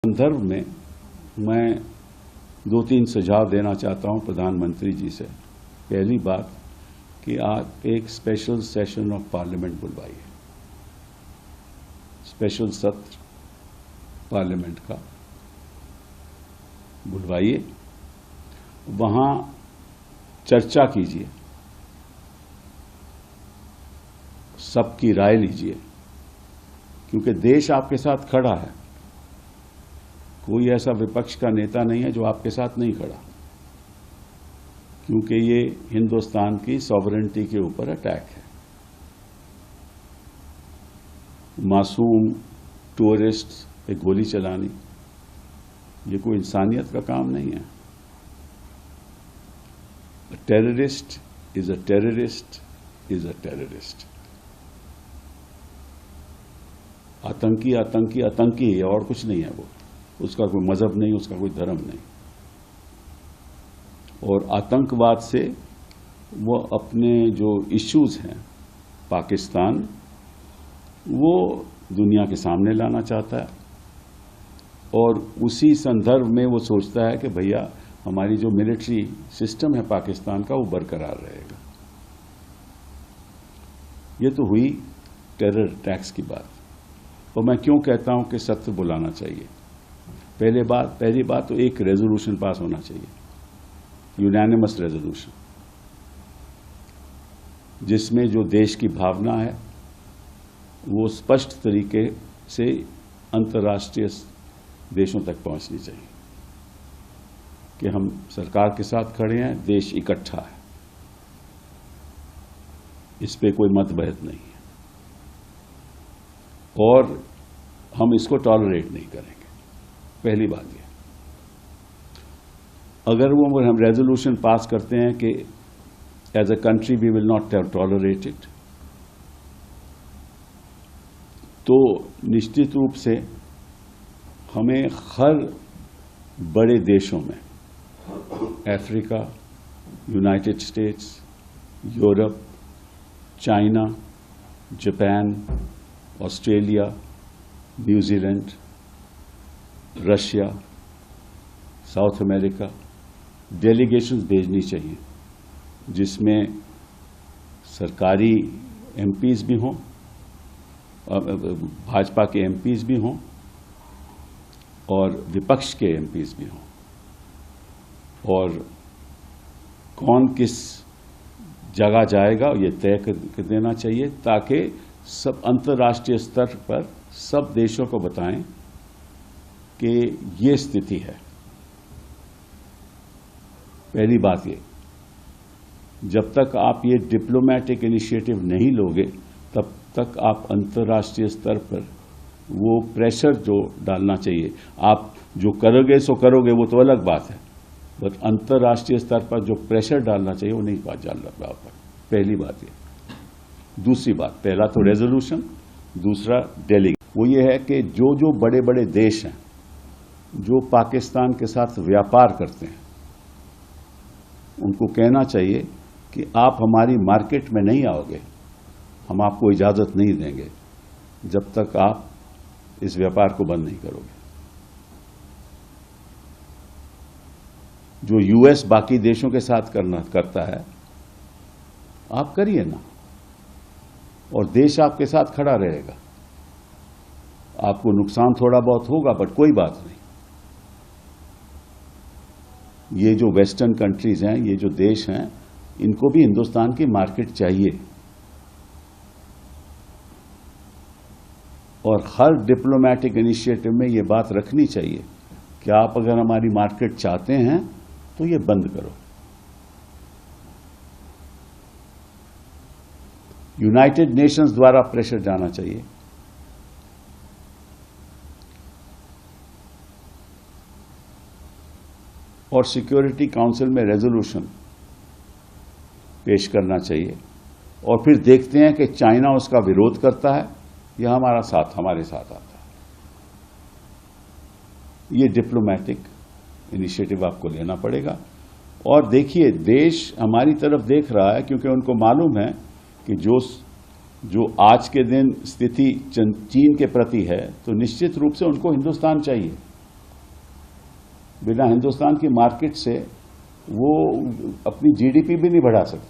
संदर्भ में मैं 2-3 सुझाव देना चाहता हूं प्रधानमंत्री जी से। पहली बात कि आप एक स्पेशल सेशन ऑफ पार्लियामेंट बुलवाइए, स्पेशल सत्र पार्लियामेंट का बुलवाइए, वहां चर्चा कीजिए, सबकी राय लीजिए, क्योंकि देश आपके साथ खड़ा है। कोई ऐसा विपक्ष का नेता नहीं है जो आपके साथ नहीं खड़ा, क्योंकि ये हिंदुस्तान की सॉवरेनिटी के ऊपर अटैक है। मासूम टूरिस्ट पे गोली चलानी, ये कोई इंसानियत का काम नहीं है। Terrorist is a terrorist is a terrorist. आतंकी आतंकी आतंकी है और कुछ नहीं है। वो उसका कोई मजहब नहीं, उसका कोई धर्म नहीं। और आतंकवाद से वो अपने जो इश्यूज हैं पाकिस्तान, वो दुनिया के सामने लाना चाहता है, और उसी संदर्भ में वो सोचता है कि भैया हमारी जो मिलिट्री सिस्टम है पाकिस्तान का, वो बरकरार रहेगा। ये तो हुई टेरर अटैक्स की बात। और मैं क्यों कहता हूं कि सत्र बुलाना चाहिए। पहली बात तो एक रेजोल्यूशन पास होना चाहिए, यूनानिमस रेजोल्यूशन, जिसमें जो देश की भावना है वो स्पष्ट तरीके से अंतर्राष्ट्रीय देशों तक पहुंचनी चाहिए कि हम सरकार के साथ खड़े हैं, देश इकट्ठा है, इस पे कोई मतभेद नहीं है और हम इसको टॉलरेट नहीं करेंगे। पहली बात ये, अगर वो हम रेजोल्यूशन पास करते हैं कि as a country we will not tolerate it, तो निश्चित रूप से हमें हर बड़े देशों में, Africa, United States, Europe, China, Japan, Australia, New Zealand, Russia, South America, delegations भेजनी चाहिए, जिसमें सरकारी एमपीज भी हों, भाजपा के एमपीज भी हों और विपक्ष के एमपीज भी हों, और कौन किस जगह जाएगा ये तय कर देना चाहिए, ताकि सब अंतर्राष्ट्रीय स्तर पर सब देशों को बताएं कि ये स्थिति है। पहली बात ये, जब तक आप ये डिप्लोमेटिक इनिशिएटिव नहीं लोगे, तब तक आप अंतर्राष्ट्रीय स्तर पर वो प्रेशर जो डालना चाहिए, आप जो करोगे सो करोगे, वो तो अलग बात है, बट अंतर्राष्ट्रीय स्तर पर जो प्रेशर डालना चाहिए वो नहीं डाल रहा। पहली बात ये। दूसरी बात, पहला तो रेजोल्यूशन, दूसरा डेलीगेट। वो ये है कि जो बड़े बड़े देश हैं जो पाकिस्तान के साथ व्यापार करते हैं, उनको कहना चाहिए कि आप हमारी मार्केट में नहीं आओगे, हम आपको इजाजत नहीं देंगे जब तक आप इस व्यापार को बंद नहीं करोगे। जो यूएस बाकी देशों के साथ करता है, आप करिए ना, और देश आपके साथ खड़ा रहेगा। आपको नुकसान थोड़ा बहुत होगा, बट कोई बात नहीं। ये जो वेस्टर्न कंट्रीज हैं, ये जो देश हैं, इनको भी हिंदुस्तान की मार्केट चाहिए, और हर डिप्लोमेटिक इनिशिएटिव में ये बात रखनी चाहिए कि आप अगर हमारी मार्केट चाहते हैं तो ये बंद करो। यूनाइटेड नेशंस द्वारा प्रेशर जाना चाहिए, और सिक्योरिटी काउंसिल में रेजोल्यूशन पेश करना चाहिए, और फिर देखते हैं कि चाइना उसका विरोध करता है या हमारे साथ आता है। ये डिप्लोमेटिक इनिशिएटिव आपको लेना पड़ेगा। और देखिए, देश हमारी तरफ देख रहा है, क्योंकि उनको मालूम है कि जो आज के दिन स्थिति चीन के प्रति है, तो निश्चित रूप से उनको हिंदुस्तान चाहिए। बिना हिंदुस्तान की मार्केट से वो अपनी जीडीपी भी नहीं बढ़ा सकते।